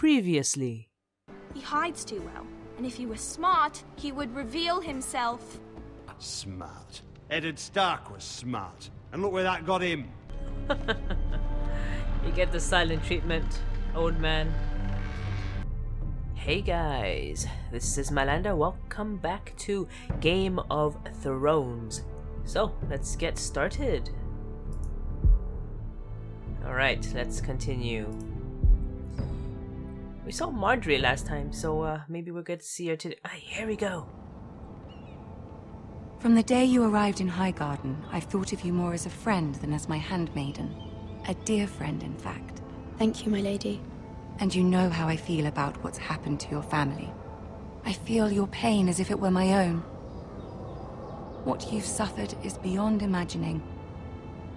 previously. He hides too well, and if he were smart, he would reveal himself. Smart. Eddard Stark was smart. And look where that got him. You get the silent treatment, old man. Hey guys, this is Mylandah. Welcome back to Game of Thrones. So, let's get started. Alright, let's continue. We saw Marjorie last time, so maybe we're good to see her today. Here we go. From the day you arrived in Highgarden, I've thought of you more as a friend than as my handmaiden. A dear friend, in fact. Thank you, my lady. And you know how I feel about what's happened to your family. I feel your pain as if it were my own. What you've suffered is beyond imagining.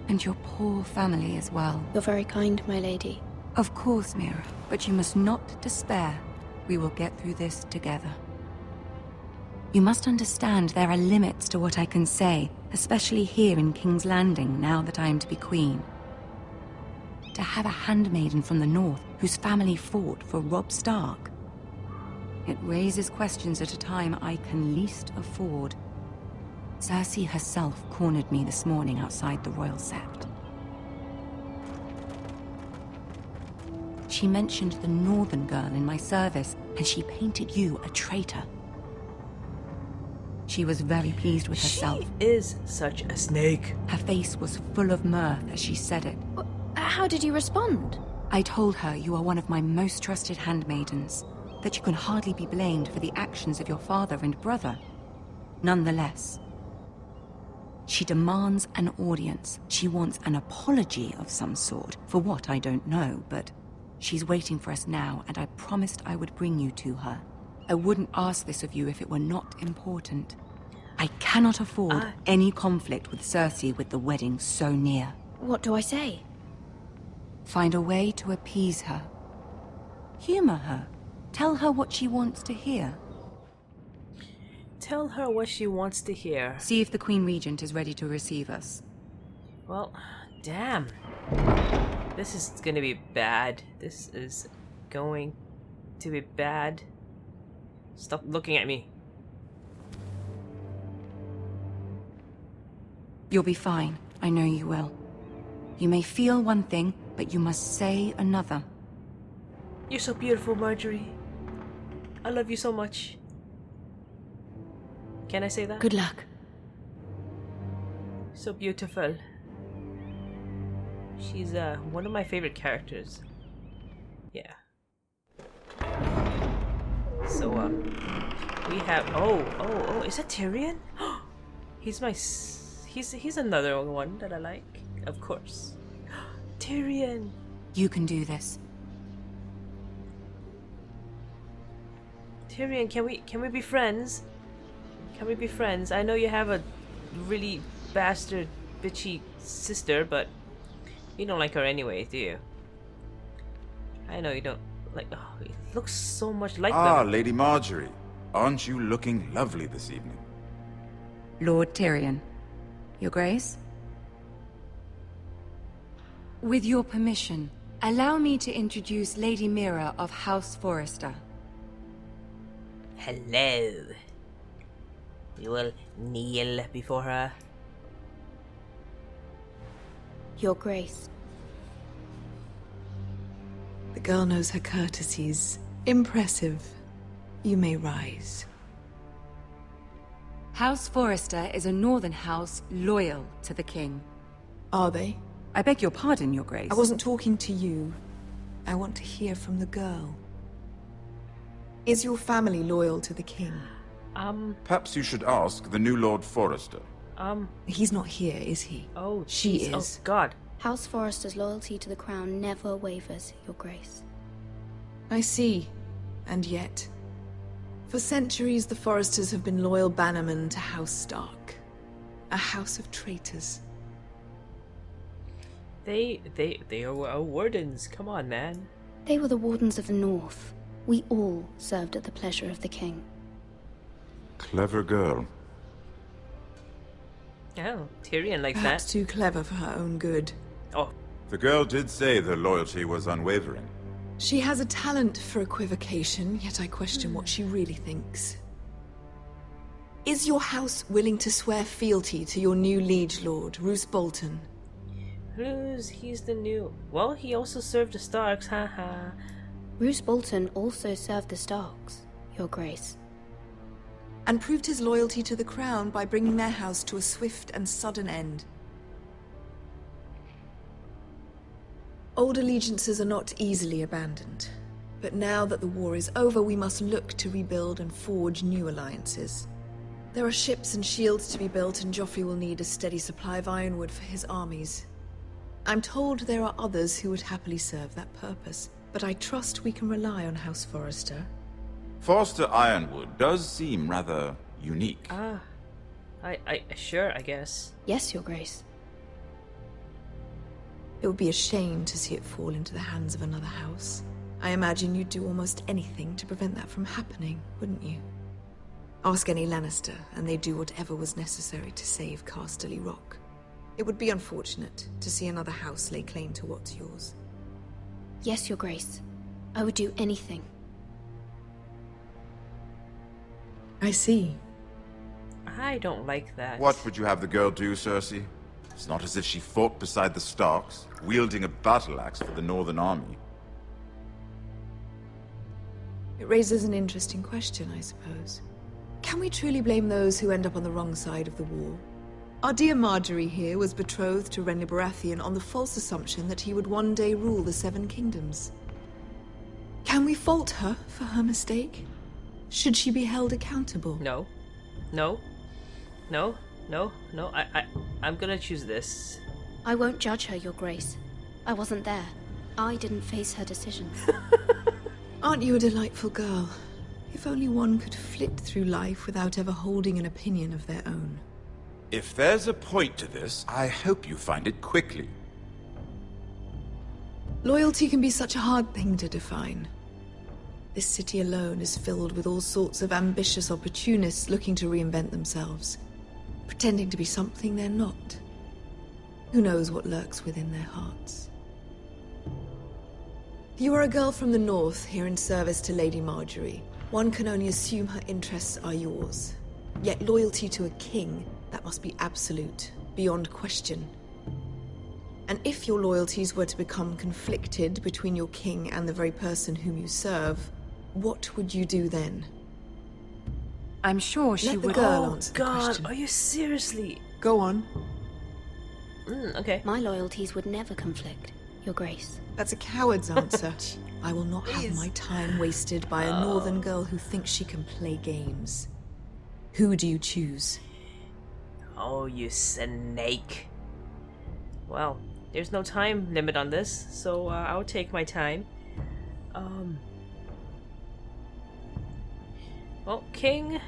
And your poor family as well. You're very kind, my lady. Of course, Mira, but you must not despair. We will get through this together. You must understand there are limits to what I can say, especially here in King's Landing, now that I am to be queen. To have a handmaiden from the north whose family fought for Robb Stark. It raises questions at a time I can least afford. Cersei herself cornered me this morning outside the Royal Sept. She mentioned the northern girl in my service, and she painted you a traitor. She was very pleased with herself. She is such a snake. Her face was full of mirth as she said it. How did you respond? I told her you are one of my most trusted handmaidens, that you can hardly be blamed for the actions of your father and brother. Nonetheless, she demands an audience. She wants an apology of some sort, for what I don't know, but she's waiting for us now, and I promised I would bring you to her. I wouldn't ask this of you if it were not important. I cannot afford any conflict with Cersei with the wedding so near. What do I say? Find a way to appease her. Humor her. Tell her what she wants to hear. Tell her what she wants to hear. See if the Queen Regent is ready to receive us. Well, damn. This is gonna be bad. This is going to be bad. Stop looking at me. You'll be fine. I know you will. You may feel one thing, but you must say another. You're so beautiful, Marjorie. I love you so much. Can I say that? Good luck. So beautiful. She's one of my favorite characters. Yeah. So we have oh, is that Tyrion? He's another one that I like, of course. Tyrion. You can do this. Tyrion, can we be friends? Can we be friends? I know you have a really bastard bitchy sister, but you don't like her anyway, do you? I know you don't like. Oh, it looks so much like them. Lady Marjorie. Aren't you looking lovely this evening? Lord Tyrion. Your Grace? With your permission, allow me to introduce Lady Mira of House Forrester. Hello. You will kneel before her. Your Grace. The girl knows her courtesies. Impressive. You may rise. House Forrester is a northern house loyal to the king. Are they? I beg your pardon, Your Grace. I wasn't talking to you. I want to hear from the girl. Is your family loyal to the king? Perhaps you should ask the new Lord Forrester. He's not here, is he? Oh, She jeez. is. Oh, God. House Forrester's loyalty to the crown never wavers, Your Grace. I see. And yet, for centuries the Forresters have been loyal bannermen to House Stark. A house of traitors. They are wardens. Come on, man. They were the wardens of the North. We all served at the pleasure of the king. Clever girl. Oh, Tyrion likes Perhaps that. too clever for her own good. Oh, The girl did say their loyalty was unwavering. She has a talent for equivocation, yet I question what she really thinks. Is your house willing to swear fealty to your new liege lord, Roose Bolton? He's the new... Well, he also served the Starks, haha. Roose Bolton also served the Starks, Your Grace. And proved his loyalty to the crown by bringing their house to a swift and sudden end. Old allegiances are not easily abandoned. But now that the war is over, we must look to rebuild and forge new alliances. There are ships and shields to be built, and Joffrey will need a steady supply of ironwood for his armies. I'm told there are others who would happily serve that purpose, but I trust we can rely on House Forrester. Forrester Ironwood does seem rather unique. Ah. Sure, I guess. Yes, Your Grace. It would be a shame to see it fall into the hands of another house. I imagine you'd do almost anything to prevent that from happening, wouldn't you? Ask any Lannister, and they'd do whatever was necessary to save Casterly Rock. It would be unfortunate to see another house lay claim to what's yours. Yes, Your Grace. I would do anything. I see. I don't like that. What would you have the girl do, Cersei? It's not as if she fought beside the Starks, wielding a battle axe for the Northern Army. It raises an interesting question, I suppose. Can we truly blame those who end up on the wrong side of the war? Our dear Marjorie here was betrothed to Renly Baratheon on the false assumption that he would one day rule the Seven Kingdoms. Can we fault her for her mistake? Should she be held accountable? No. No. No. No. No. I'm gonna choose this. I won't judge her, Your Grace. I wasn't there. I didn't face her decisions. Aren't you a delightful girl? If only one could flit through life without ever holding an opinion of their own. If there's a point to this, I hope you find it quickly. Loyalty can be such a hard thing to define. This city alone is filled with all sorts of ambitious opportunists looking to reinvent themselves, pretending to be something they're not. Who knows what lurks within their hearts? You are a girl from the north, here in service to Lady Marjorie. One can only assume her interests are yours. Yet loyalty to a king, that must be absolute, beyond question. And if your loyalties were to become conflicted between your king and the very person whom you serve, what would you do then? I'm sure she Let the would. girl Oh answer the God! question. Are you seriously? Go on. Okay. My loyalties would never conflict, Your Grace. That's a coward's answer. I will not have Please. my time wasted by a northern girl who thinks she can play games. Who do you choose? Oh, you snake. Well, there's no time limit on this, so I'll take my time. Well, king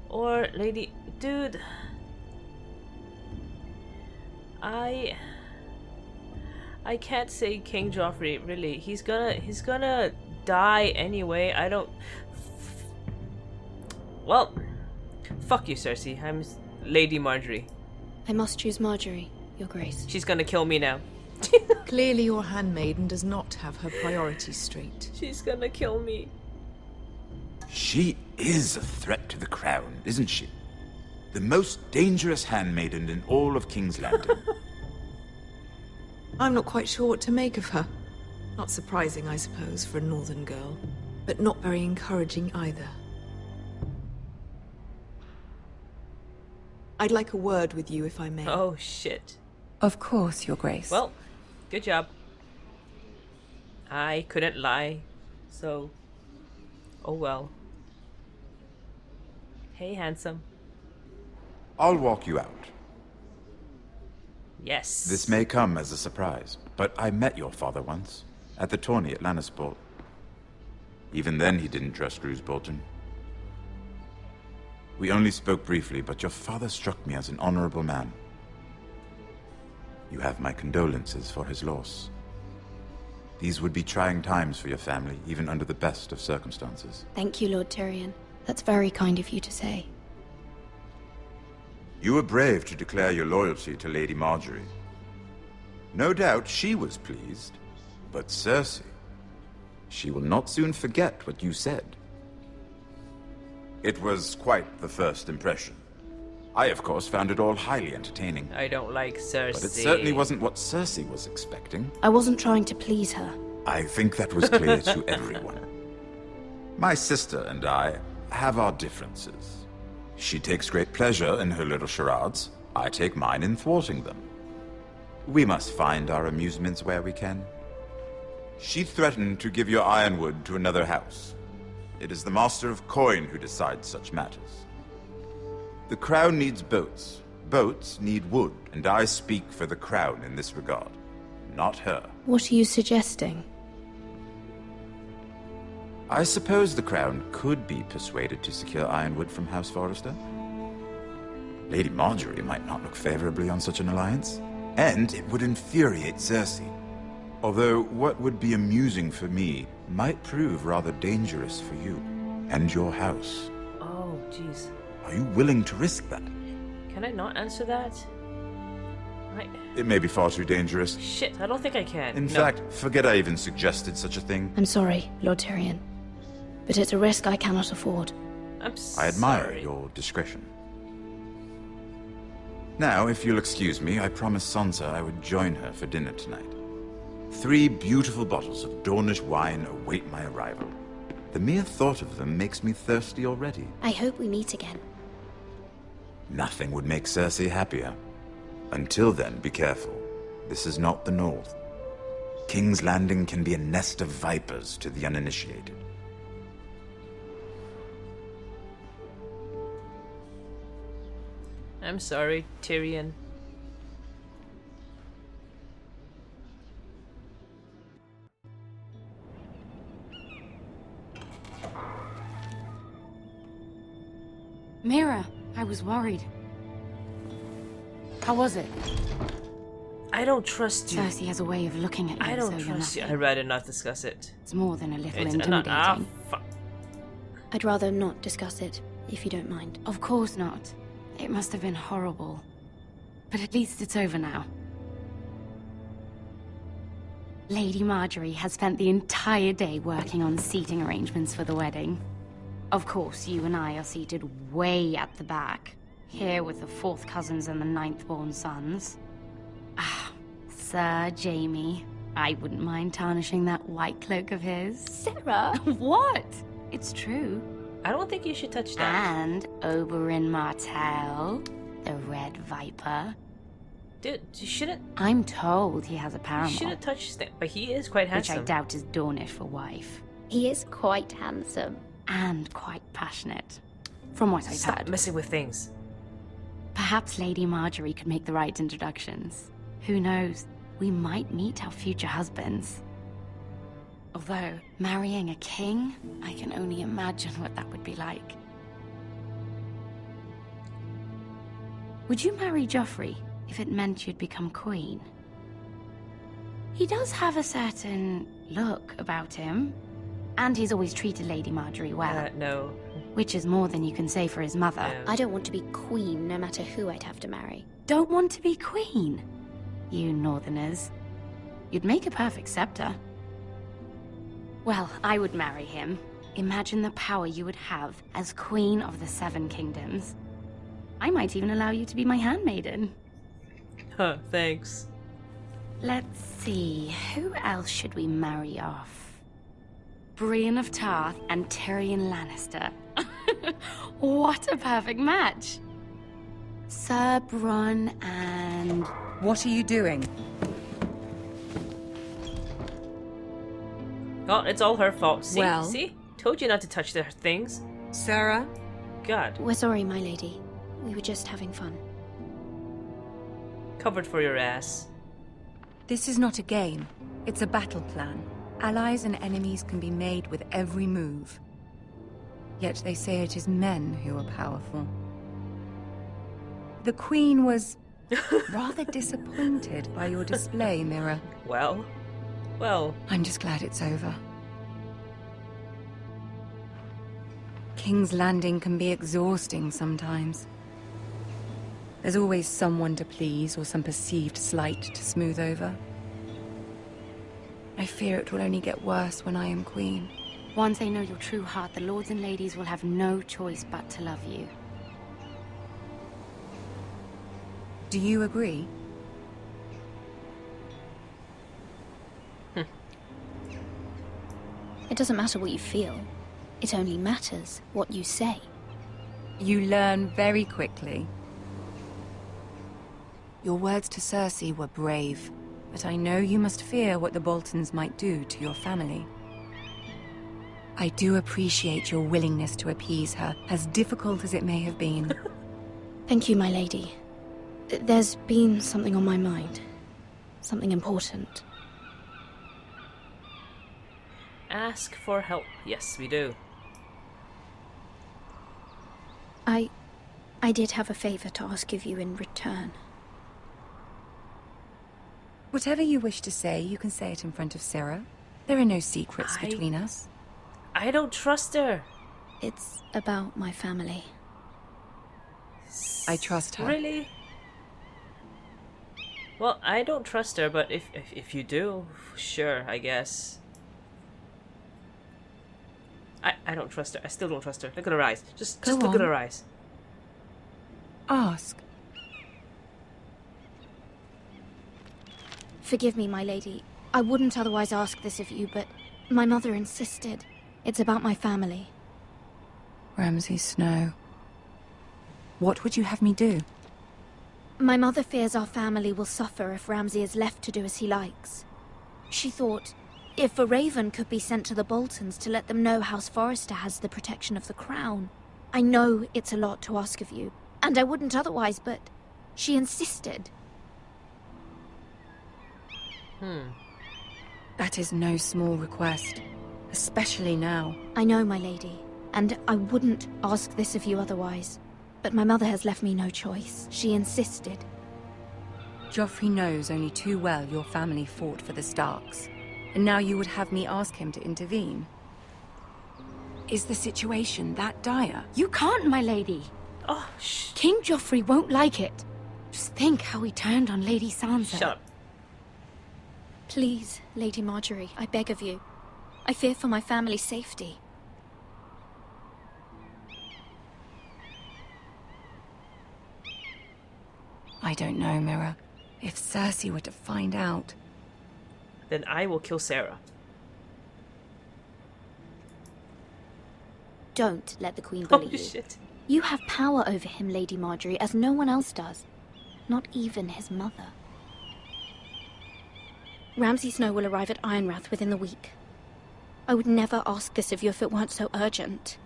or lady, dude. I can't say King Joffrey, really. He's gonna die anyway. I don't. Well, fuck you, Cersei. I'm Lady Marjorie. I must choose Marjorie, Your Grace. She's gonna kill me now. Clearly your handmaiden does not have her priorities straight. She's gonna kill me. She is a threat to the crown, isn't she? The most dangerous handmaiden in all of King's Landing. I'm not quite sure what to make of her. Not surprising, I suppose, for a northern girl, but not very encouraging either. I'd like a word with you, if I may. Oh shit. Of course, Your Grace. Well, good job. I couldn't lie, so oh well. Hey, handsome. I'll walk you out. Yes. This may come as a surprise, but I met your father once, at the tourney at Lannisport. Even then he didn't trust Roose Bolton. We only spoke briefly, but your father struck me as an honorable man. You have my condolences for his loss. These would be trying times for your family, even under the best of circumstances. Thank you, Lord Tyrion. That's very kind of you to say. You were brave to declare your loyalty to Lady Marjorie. No doubt she was pleased, but Cersei... She will not soon forget what you said. It was quite the first impression. I, of course, found it all highly entertaining. I don't like Cersei. But it certainly wasn't what Cersei was expecting. I wasn't trying to please her. I think that was clear to everyone. My sister and I have our differences. She takes great pleasure in her little charades. I take mine in thwarting them. We must find our amusements where we can. She threatened to give your ironwood to another house. It is the Master of Coin who decides such matters. The Crown needs boats. Boats need wood, and I speak for the Crown in this regard, not her. What are you suggesting? I suppose the Crown could be persuaded to secure ironwood from House Forrester. Lady Marjorie might not look favorably on such an alliance, and it would infuriate Cersei. Although what would be amusing for me might prove rather dangerous for you and your house. Oh, jeez. Are you willing to risk that? Can I not answer that? It may be far too dangerous. Shit, I don't think I can. In fact, forget I even suggested such a thing. I'm sorry, Lord Tyrion. But it's a risk I cannot afford. I'm sorry. I admire your discretion. Now, if you'll excuse me, I promised Sansa I would join her for dinner tonight. 3 beautiful bottles of Dornish wine await my arrival. The mere thought of them makes me thirsty already. I hope we meet again. Nothing would make Cersei happier. Until then, be careful. This is not the North. King's Landing can be a nest of vipers to the uninitiated. I'm sorry, Tyrion. Mira, I was worried. How was it? I don't trust you. Cersei has a way of looking at you, I don't so you're trust you. nothing. I'd rather not discuss it. It's more than a little It's intimidating. not. I'd rather not discuss it, if you don't mind. Of course not. It must have been horrible. But at least it's over now. Lady Marjorie has spent the entire day working on seating arrangements for the wedding. Of course, you and I are seated way at the back, here with the 4th cousins and the 9th-born sons. Ah, Sir Jaime. I wouldn't mind tarnishing that white cloak of his. Sarah! What? It's true. I don't think you should touch that. And Oberyn Martell, the Red Viper. Dude, you shouldn't. I'm told he has a You paramour, shouldn't touch that. But he is quite which handsome. I doubt is Dornish for wife. He is quite handsome. And quite passionate, from what I've Stop heard. messing with things. Perhaps Lady Marjorie could make the right introductions. Who knows? We might meet our future husbands. Although, marrying a king, I can only imagine what that would be like. Would you marry Joffrey if it meant you'd become queen? He does have a certain look about him, and he's always treated Lady Marjorie well, No. which is more than you can say for his mother. No. I don't want to be queen, no matter who I'd have to marry. Don't want to be queen? You Northerners. You'd make a perfect scepter. Well, I would marry him. Imagine the power you would have as Queen of the 7 Kingdoms. I might even allow you to be my handmaiden. Huh, thanks. Let's see, who else should we marry off? Brienne of Tarth and Tyrion Lannister. What a perfect match! Sir Bronn and... What are you doing? Oh, it's all her fault. See? Well? See? Told you not to touch their things. Sarah? God. We're sorry, my lady. We were just having fun. Covered for your ass. This is not a game. It's a battle plan. Allies and enemies can be made with every move. Yet they say it is men who are powerful. The Queen was rather disappointed by your display, Mira. Well. I'm just glad it's over. King's Landing can be exhausting sometimes. There's always someone to please or some perceived slight to smooth over. I fear it will only get worse when I am queen. Once they know your true heart, the lords and ladies will have no choice but to love you. Do you agree? It doesn't matter what you feel. It only matters what you say. You learn very quickly. Your words to Cersei were brave, but I know you must fear what the Boltons might do to your family. I do appreciate your willingness to appease her, as difficult as it may have been. Thank you, my lady. There's been something on my mind. Something important. Ask for help. Yes, we do. I did have a favor to ask of you in return. Whatever you wish to say, you can say it in front of Sarah. There are no secrets between us. I don't trust her. It's about my family. I trust her. Really? Well, I don't trust her, but if you do, sure, I guess. I don't trust her. I still don't trust her. Look at her eyes. Just look at her eyes. Ask. Forgive me, my lady. I wouldn't otherwise ask this of you, but my mother insisted. It's about my family. Ramsay Snow. What would you have me do? My mother fears our family will suffer if Ramsay is left to do as he likes. She thought, if a raven could be sent to the Boltons to let them know House Forrester has the protection of the crown. I know it's a lot to ask of you, and I wouldn't otherwise, but she insisted. That is no small request, especially now. I know, my lady, and I wouldn't ask this of you otherwise. But my mother has left me no choice. She insisted. Joffrey knows only too well your family fought for the Starks, and now you would have me ask him to intervene. Is the situation that dire? You can't, my lady. Oh, shh. King Joffrey won't like it. Just think how he turned on Lady Sansa. Shut up. Please, Lady Marjorie, I beg of you. I fear for my family's safety. I don't know, Mira. If Cersei were to find out... Then I will kill Sarah. Don't let the Queen Oh, bully you. shit. You have power over him, Lady Marjorie, as no one else does. Not even his mother. Ramsay Snow will arrive at Ironrath within the week. I would never ask this of you if it weren't so urgent.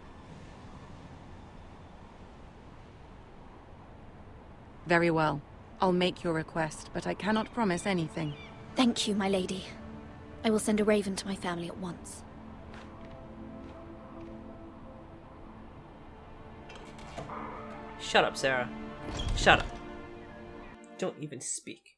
Very well. I'll make your request, but I cannot promise anything. Thank you, my lady. I will send a raven to my family at once. Shut up, Sarah. Shut up. Don't even speak.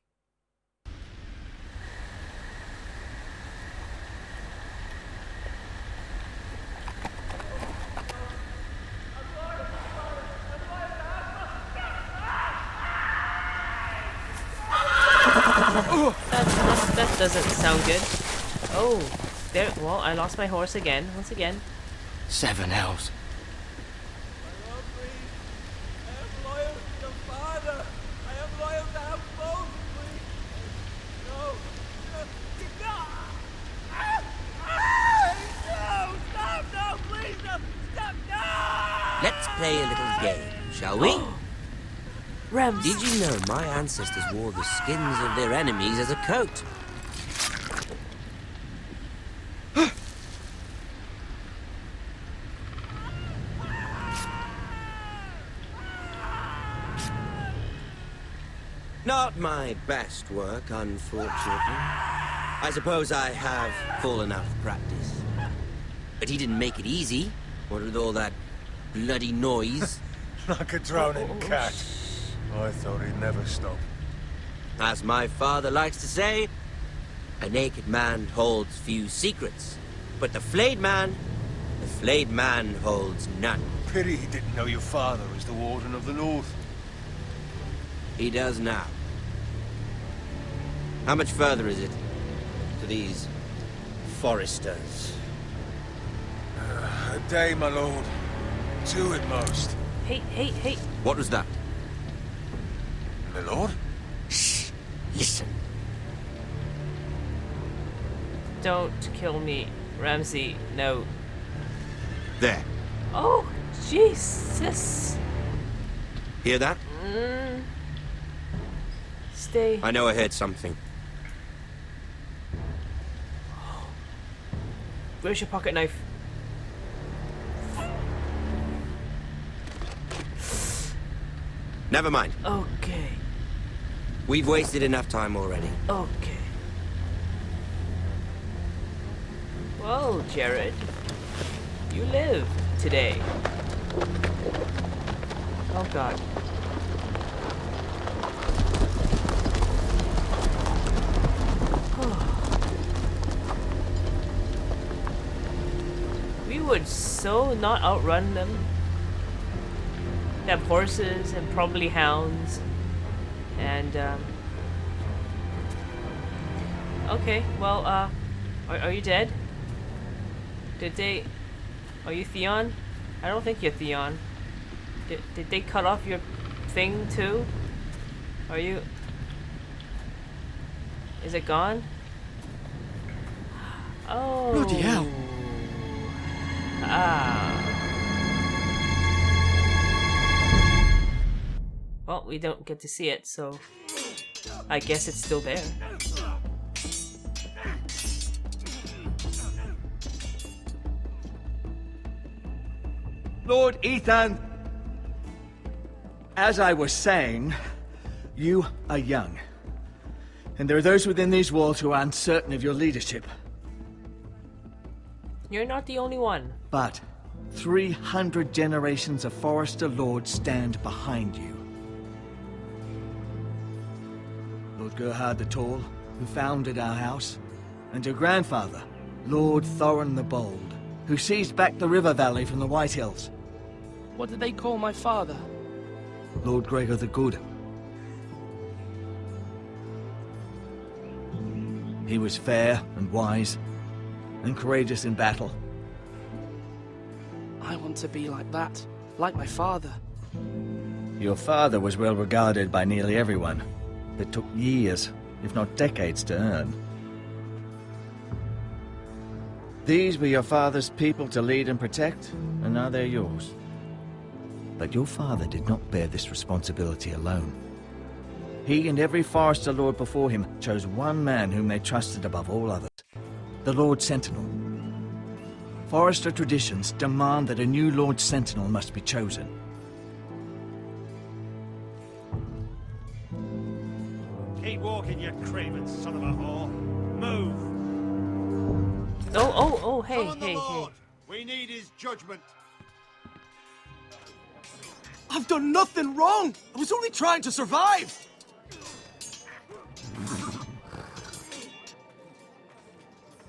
That doesn't sound good. Oh, there. Well, I lost my horse again. Once again. 7 elves. Let's play a little game, shall we? Rams. Did you know my ancestors wore the skins of their enemies as a coat? Not my best work, unfortunately. I suppose I have fallen out of practice. But he didn't make it easy, what with all that bloody noise. Like a droning cat. I thought he'd never stop. As my father likes to say, a naked man holds few secrets, but the flayed man holds none. Pity he didn't know your father was the Warden of the North. He does now. How much further is it to these Foresters? A day, my lord. 2 at most. Hey. What was that? My lord? Shh! Listen. Don't kill me, Ramsay. No. There. Oh, Jesus. Hear that? Stay. I know I heard something. Where's your pocket knife? Never mind. Okay. We've wasted enough time already. Okay. Well, Jared, you live today. Oh God. We would so not outrun them. They have horses and probably hounds. And, okay, well, are you dead? Did they... Are you Theon? I don't think you're Theon. Did they cut off your thing too? Are you... Is it gone? Oh. Bloody hell. Ah. Well, we don't get to see it, so I guess it's still there. Lord Ethan, as I was saying, you are young. And there are those within these walls who are uncertain of your leadership. You're not the only one. But 300 generations of Forester Lords stand behind you. Lord Gerhard the Tall, who founded our house, and your grandfather, Lord Thorin the Bold, who seized back the river valley from the White Hills. What did they call my father? Lord Gregor the Good. He was fair and wise, and courageous in battle. I want to be like that, like my father. Your father was well regarded by nearly everyone, but took years, if not decades, to earn. These were your father's people to lead and protect, and now they're yours. But your father did not bear this responsibility alone. He and every Forester Lord before him chose one man whom they trusted above all others, the Lord Sentinel. Forester traditions demand that a new Lord Sentinel must be chosen. Keep walking, you craven son of a whore. Move! Oh, hey, Summon the hey. Lord. We need his judgment. I've done nothing wrong! I was only trying to survive!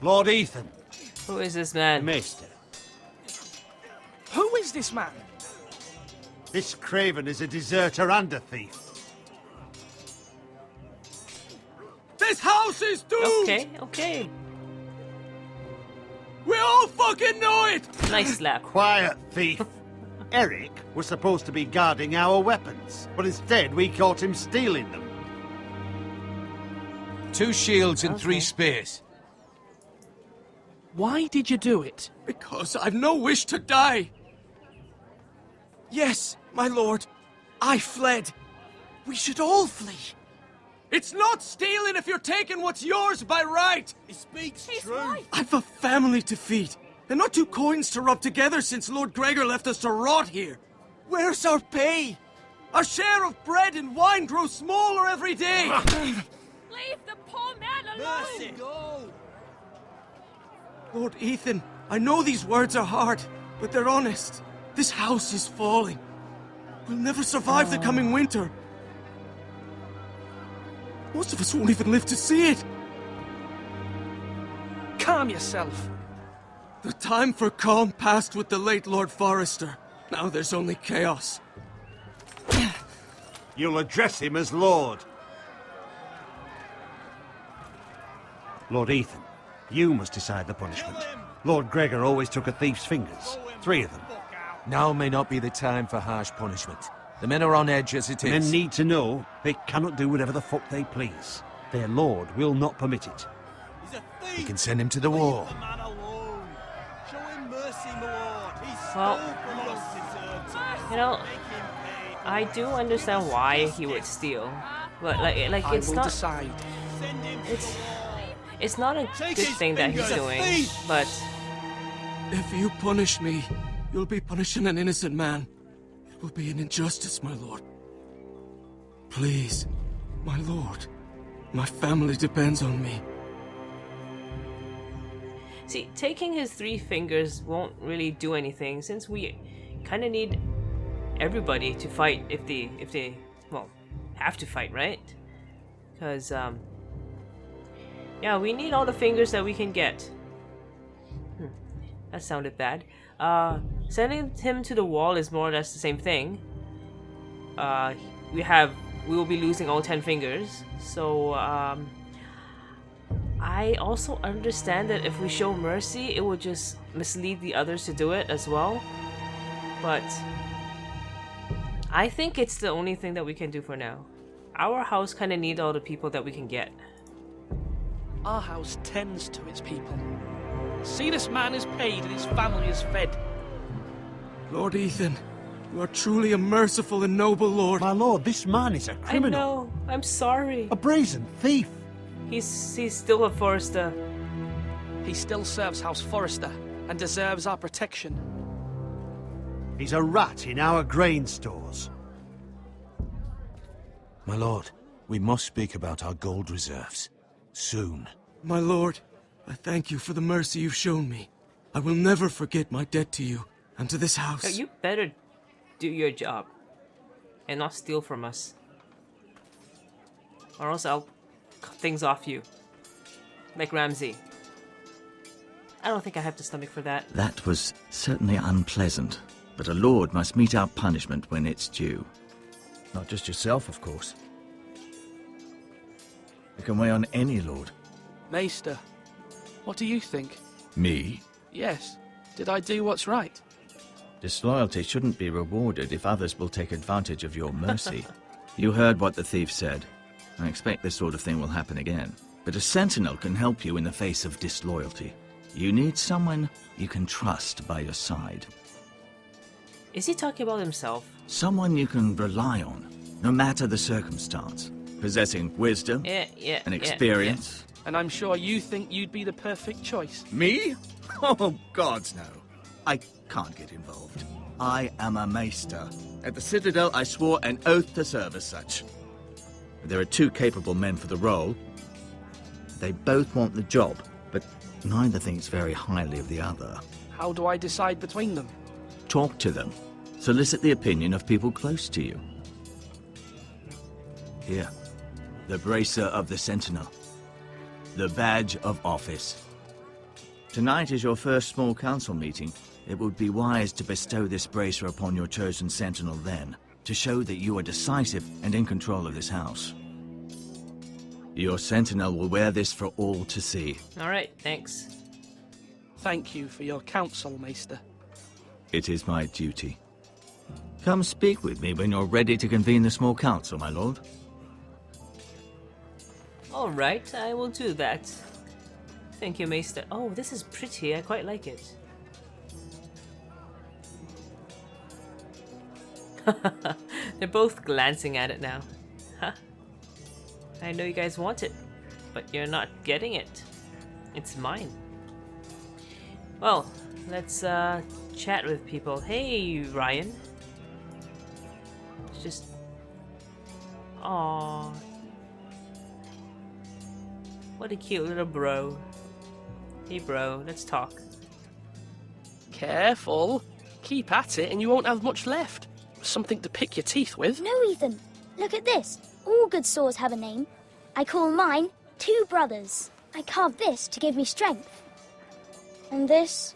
Lord Ethan. Who is this man? Maester. Who is this man? This craven is a deserter and a thief. This house is doomed! Okay. We all fucking know it! Nice slap. Quiet, thief. Eric was supposed to be guarding our weapons, but instead we caught him stealing them. 2 shields and 3 spears. Why did you do it? Because I've no wish to die. Yes, my lord. I fled. We should all flee. It's not stealing if you're taking what's yours by right. He speaks true. Right. I've a family to feed. And not 2 coins to rub together since Lord Gregor left us to rot here. Where's our pay? Our share of bread and wine grows smaller every day. Leave the poor man alone! Mercy. Go. Lord Ethan, I know these words are hard, but they're honest. This house is falling. We'll never survive the coming winter. Most of us won't even live to see it. Calm yourself. The time for calm passed with the late Lord Forester. Now there's only chaos. You'll address him as Lord. Lord Ethan, You must decide the punishment. Lord Gregor always took a thief's fingers. 3 of them. Now may not be the time for harsh punishment. The men are on edge as it is. Men need to know they cannot do whatever the fuck they please. Their lord will not permit it. We can send him to the wall. Well, you know, I do understand why he would steal, but like it's I will not. decide. It's not a good thing that he's doing, but If you punish me, you'll be punishing an innocent man. It will be an injustice, my lord. Please, my lord. My family depends on me. see, taking his 3 fingers won't really do anything since we kind of need everybody to fight if they well have to fight, right? Because yeah, we need all the fingers that we can get. That sounded bad. Sending him to the wall is more or less the same thing. We will be losing all 10 fingers. So I also understand that if we show mercy, it will just mislead the others to do it as well. But I think it's the only thing that we can do for now. Our house kind of needs all the people that we can get. Our house tends to its people. See, this man is paid and his family is fed. Lord Ethan, you are truly a merciful and noble lord. My lord, this man is a criminal. I know. I'm sorry. A brazen thief. He's still a Forrester. He still serves House Forrester and deserves our protection. He's a rat in our grain stores. My lord, we must speak about our gold reserves. Soon. My lord, I thank you for the mercy you've shown me. I will never forget my debt to you and to this house. You better do your job and not steal from us, or else I'll cut things off you, like Ramsay. I don't think I have the stomach for that. That was certainly unpleasant, but a lord must mete out punishment when it's due. Not just yourself, of course. You can weigh on any lord. Maester, what do you think? Me? Yes. Did I do what's right? Disloyalty shouldn't be rewarded if others will take advantage of your mercy. You heard what the thief said. I expect this sort of thing will happen again. But a sentinel can help you in the face of disloyalty. You need someone you can trust by your side. Is he talking about himself? Someone you can rely on, no matter the circumstance. Possessing wisdom and experience. Yeah. And I'm sure you think you'd be the perfect choice. Me? Oh, gods no. I can't get involved. I am a maester. At the Citadel, I swore an oath to serve as such. There are 2 capable men for the role. They both want the job, but neither thinks very highly of the other. How do I decide between them? Talk to them. Solicit the opinion of people close to you. Here, the bracer of the Sentinel. The badge of office. Tonight is your first small council meeting. It would be wise to bestow this bracer upon your chosen sentinel then, to show that you are decisive and in control of this house. Your sentinel will wear this for all to see. Alright, thanks. Thank you for your counsel, Maester. It is my duty. Come speak with me when you're ready to convene the small council, my lord. Alright, I will do that. Thank you, Maester. Oh, this is pretty. I quite like it. They're both glancing at it now. Huh? I know you guys want it, but you're not getting it. It's mine. Well, let's chat with people. Hey, Ryan. It's just... Aww. What a cute little bro. Hey bro, let's talk. Careful. Keep at it and you won't have much left. Something to pick your teeth with. No, Ethan. Look at this. All good swords have a name. I call mine 2 brothers. I carved this to give me strength. And this,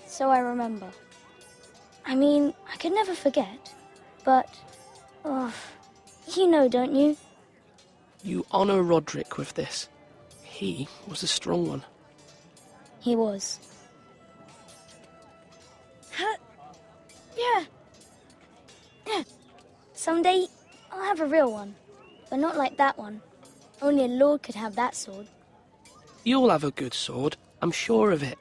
so I remember. I mean, I could never forget. But, oh, you know, don't you? You honor Roderick with this. He was a strong one. He was. Yeah. Someday, I'll have a real one. But not like that one. Only a lord could have that sword. You'll have a good sword, I'm sure of it.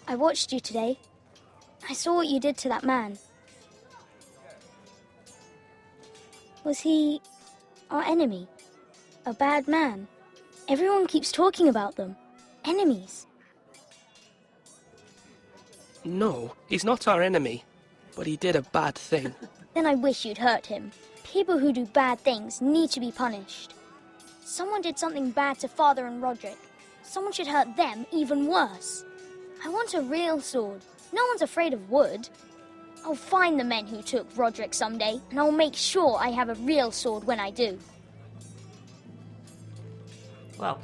I watched you today. I saw what you did to that man. Was he our enemy? A bad man? Everyone keeps talking about them. Enemies. No, he's not our enemy, but he did a bad thing. Then I wish you'd hurt him. People who do bad things need to be punished. Someone did something bad to Father and Roderick. Someone should hurt them even worse. I want a real sword. No one's afraid of wood. I'll find the men who took Roderick someday, and I'll make sure I have a real sword when I do. Well,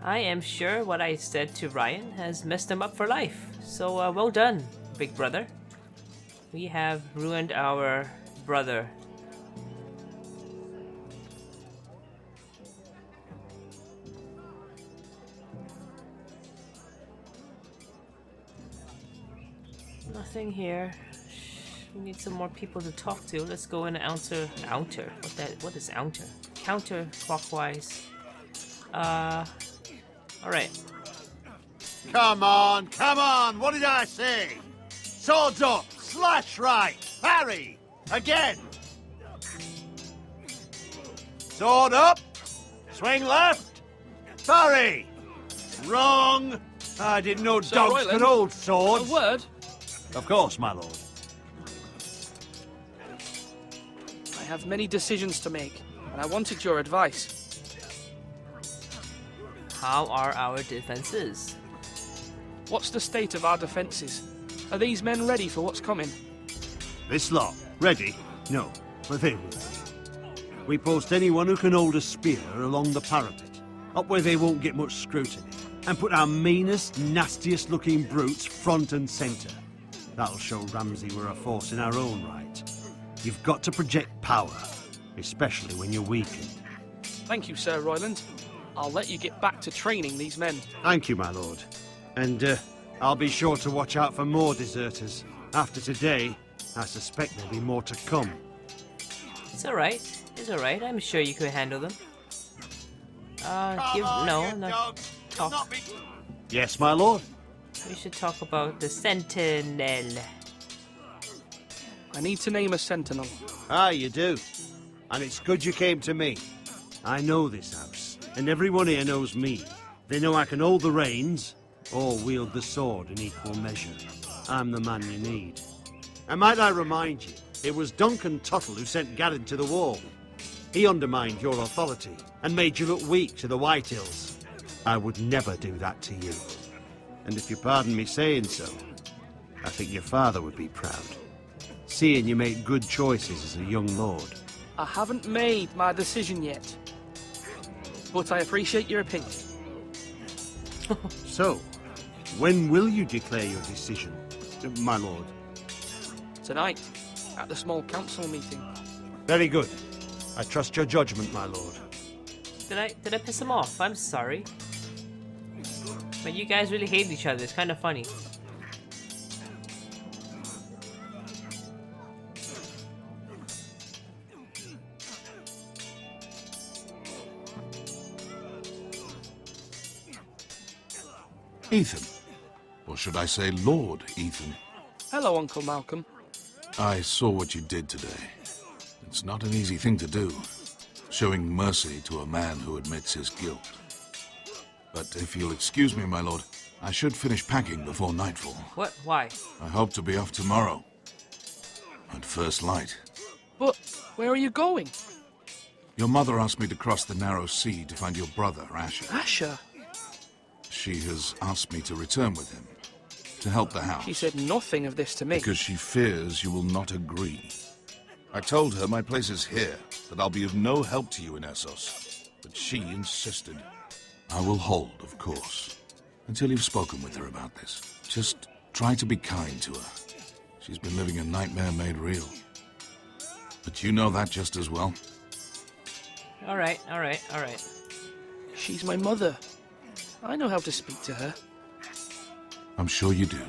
I am sure what I said to Ryan has messed him up for life. So well done, big brother. We have ruined our brother. Nothing here. We need some more people to talk to. Let's go and outer. What is outer? Counterclockwise. Alright. Come on! What did I say? Swords up! Slash right! Parry! Again! Sword up! Swing left! Parry! Wrong! I didn't know Sir dogs Royland, could hold swords. A word? Of course, my lord. I have many decisions to make, and I wanted your advice. How are our defenses? What's the state of our defences? Are these men ready for what's coming? This lot, ready? No, but they will be. We post anyone who can hold a spear along the parapet, up where they won't get much scrutiny, and put our meanest, nastiest looking brutes front and centre. That'll show Ramsay we're a force in our own right. You've got to project power, especially when you're weakened. Thank you, Sir Royland. I'll let you get back to training these men. Thank you, my lord. And I'll be sure to watch out for more deserters. After today, I suspect there'll be more to come. It's alright. It's alright. I'm sure you could handle them. Talk. Yes, my lord. We should talk about the Sentinel. I need to name a sentinel. Ah, you do. And it's good you came to me. I know this house, and everyone here knows me. They know I can hold the reins, or wield the sword in equal measure. I'm the man you need. And might I remind you, it was Duncan Tuttle who sent Garrett to the wall. He undermined your authority, and made you look weak to the White Hills. I would never do that to you. And if you pardon me saying so, I think your father would be proud. Seeing you make good choices as a young lord. I haven't made my decision yet, but I appreciate your opinion. So, when will you declare your decision, my lord? Tonight, at the small council meeting. Very good. I trust your judgment, my lord. Did I piss him off? I'm sorry. But you guys really hate each other. It's kind of funny. Ethan. Or should I say Lord Ethan? Hello, Uncle Malcolm. I saw what you did today. It's not an easy thing to do, showing mercy to a man who admits his guilt. But if you'll excuse me, my lord, I should finish packing before nightfall. What? Why? I hope to be off tomorrow. At first light. But where are you going? Your mother asked me to cross the narrow sea to find your brother, Asher. Asher? She has asked me to return with him, to help the house. She said nothing of this to me. Because she fears you will not agree. I told her my place is here, that I'll be of no help to you in Essos. But she insisted. I will hold, of course, until you've spoken with her about this. Just try to be kind to her. She's been living a nightmare made real. But you know that just as well. Alright. She's my mother. I know how to speak to her. I'm sure you do.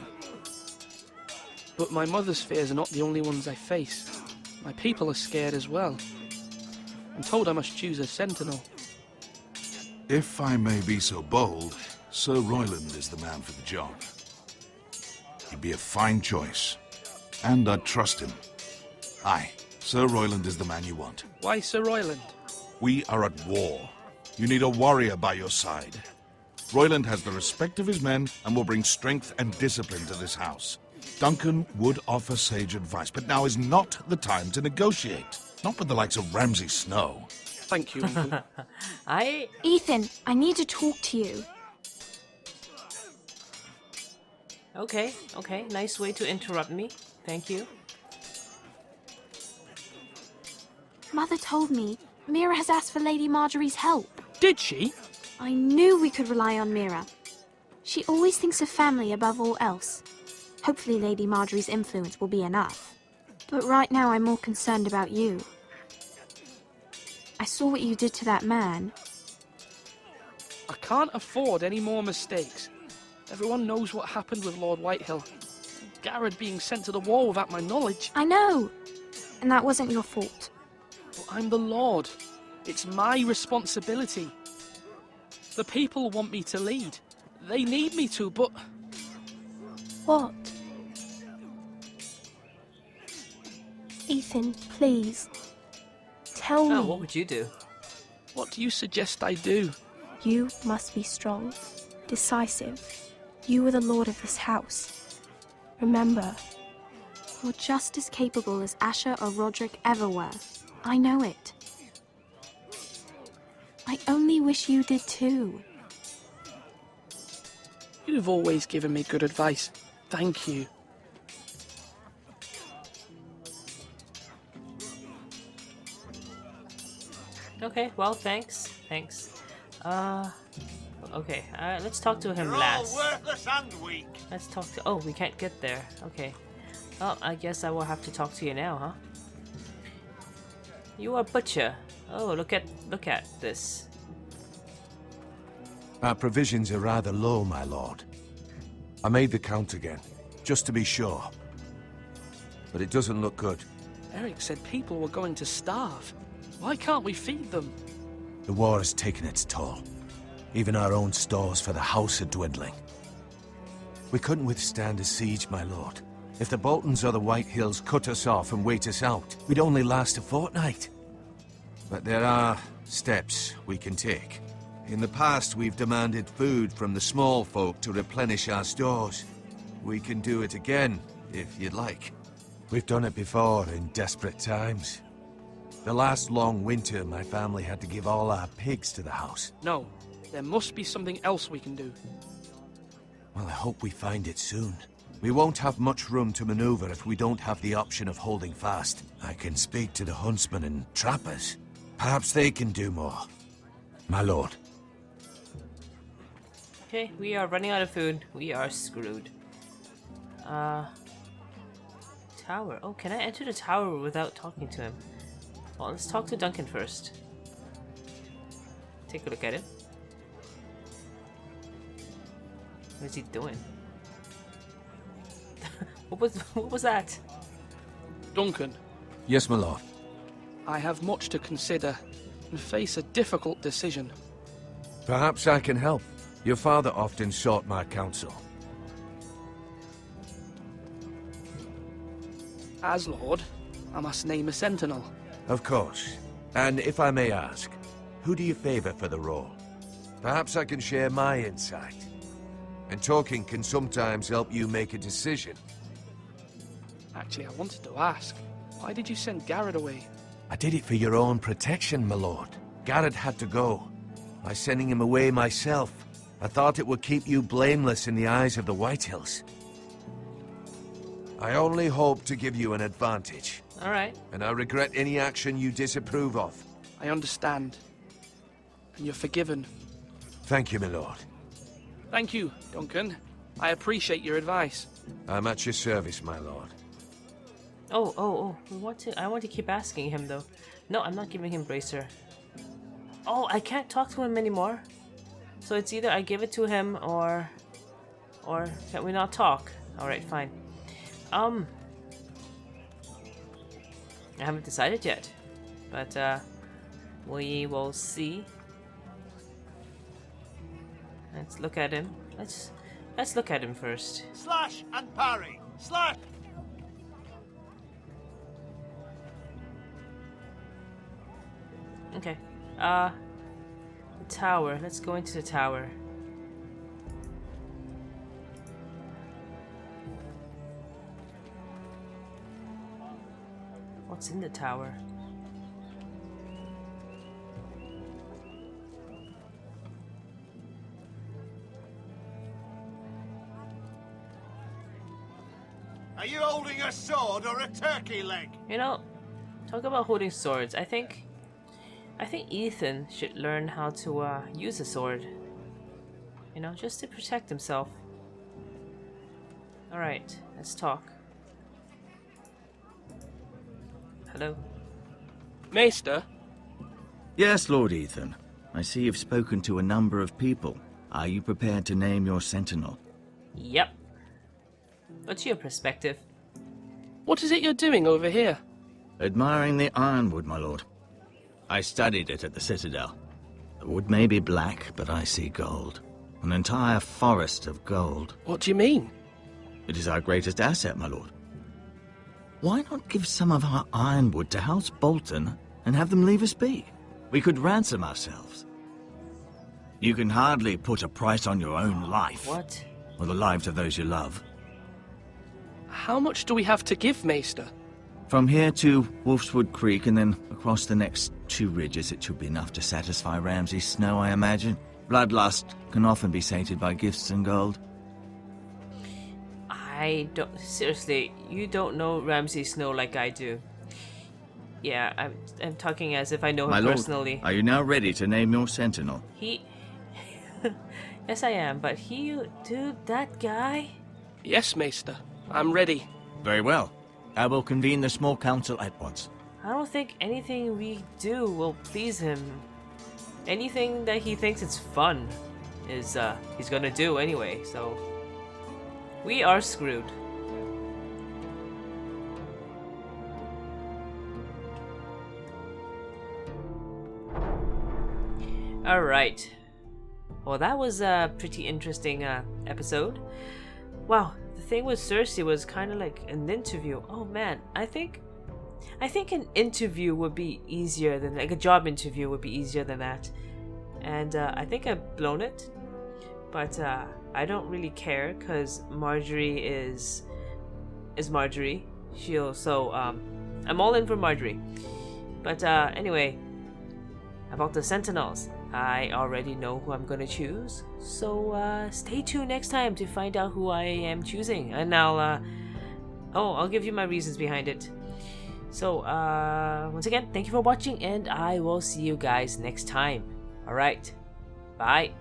But my mother's fears are not the only ones I face. My people are scared as well. I'm told I must choose a sentinel. If I may be so bold, Sir Royland is the man for the job. He'd be a fine choice. And I'd trust him. Aye, Sir Royland is the man you want. Why Sir Royland? We are at war. You need a warrior by your side. Royland has the respect of his men and will bring strength and discipline to this house. Duncan would offer sage advice, but now is not the time to negotiate. Not with the likes of Ramsay Snow. Thank you, Uncle. Ethan, I need to talk to you. Okay, nice way to interrupt me. Thank you. Mother told me Mira has asked for Lady Marjorie's help. Did she? I knew we could rely on Mira. She always thinks of family above all else. Hopefully Lady Marjorie's influence will be enough. But right now I'm more concerned about you. I saw what you did to that man. I can't afford any more mistakes. Everyone knows what happened with Lord Whitehill. Garrett being sent to the war without my knowledge. I know. And that wasn't your fault. But I'm the Lord. It's my responsibility. The people want me to lead. They need me to, but... What? Ethan, please. Tell me. Oh, what would you do? What do you suggest I do? You must be strong, decisive. You are the lord of this house. Remember. You're just as capable as Asher or Roderick ever were. I know it. I only wish you did too. You've always given me good advice. Thank you. Okay, well, thanks. Okay, let's talk to him last. Worthless and weak. Let's talk to... Oh, we can't get there. Okay. Well, I guess I will have to talk to you now, huh? You are butcher. Oh, look at this. Our provisions are rather low, my lord. I made the count again, just to be sure. But it doesn't look good. Eric said people were going to starve. Why can't we feed them? The war has taken its toll. Even our own stores for the house are dwindling. We couldn't withstand a siege, my lord. If the Boltons or the Whitehills cut us off and wait us out, we'd only last a fortnight. But there are steps we can take. In the past, we've demanded food from the small folk to replenish our stores. We can do it again, if you'd like. We've done it before in desperate times. The last long winter, my family had to give all our pigs to the house. No, there must be something else we can do. Well, I hope we find it soon. We won't have much room to maneuver if we don't have the option of holding fast. I can speak to the huntsmen and trappers. Perhaps they can do more. My lord. Okay, we are running out of food. We are screwed. Tower. Oh, can I enter the tower without talking to him? Well, let's talk to Duncan first. Take a look at him. What is he doing? What was that? Duncan. Yes, my lord. I have much to consider and face a difficult decision. Perhaps I can help. Your father often sought my counsel. As Lord, I must name a sentinel. Of course. And if I may ask, who do you favor for the role? Perhaps I can share my insight. And talking can sometimes help you make a decision. Actually, I wanted to ask, why did you send Garrett away? I did it for your own protection, my lord. Garrett had to go. By sending him away myself, I thought it would keep you blameless in the eyes of the Whitehills. I only hope to give you an advantage. All right. And I regret any action you disapprove of. I understand. And you're forgiven. Thank you, my lord. Thank you, Duncan. I appreciate your advice. I'm at your service, my lord. Oh. I want to keep asking him though. No, I'm not giving him bracer. Oh, I can't talk to him anymore. So it's either I give it to him or can we not talk? Alright, fine. I haven't decided yet. But we will see. Let's look at him. Let's look at him first. Slash and parry! Slash! Okay. The tower. Let's go into the tower. What's in the tower? Are you holding a sword or a turkey leg? You know, talk about holding swords. I think Ethan should learn how to use a sword. You know, just to protect himself. Alright, let's talk. Hello? Maester? Yes, Lord Ethan. I see you've spoken to a number of people. Are you prepared to name your sentinel? Yep. What's your perspective? What is it you're doing over here? Admiring the ironwood, my lord. I studied it at the Citadel. The wood may be black, but I see gold. An entire forest of gold. What do you mean? It is our greatest asset, my lord. Why not give some of our ironwood to House Bolton and have them leave us be? We could ransom ourselves. You can hardly put a price on your own life. What? Or the lives of those you love. How much do we have to give, Maester? From here to Wolfswood Creek and then across the next 2 ridges, it should be enough to satisfy Ramsay Snow, I imagine. Bloodlust can often be sated by gifts and gold. I don't... Seriously, you don't know Ramsay Snow like I do. Yeah, I'm talking as if I know him My lord, personally. Are you now ready to name your sentinel? He... Yes, I am, but dude, that guy? Yes, Maester. I'm ready. Very well. I will convene the small council at once. I don't think anything we do will please him. Anything that he thinks it's fun is, he's gonna do anyway, so... We are screwed. Alright. Well, that was a pretty interesting episode. Wow, the thing with Cersei was kind of like an interview. Oh man, I think an interview would be easier than, like a job interview would be easier than that. And I think I've blown it. But I don't really care because Marjorie is Marjorie. I'm all in for Marjorie. But anyway, about the Sentinels, I already know who I'm gonna choose. So stay tuned next time to find out who I am choosing, and I'll give you my reasons behind it. So once again, thank you for watching, and I will see you guys next time. All right, bye.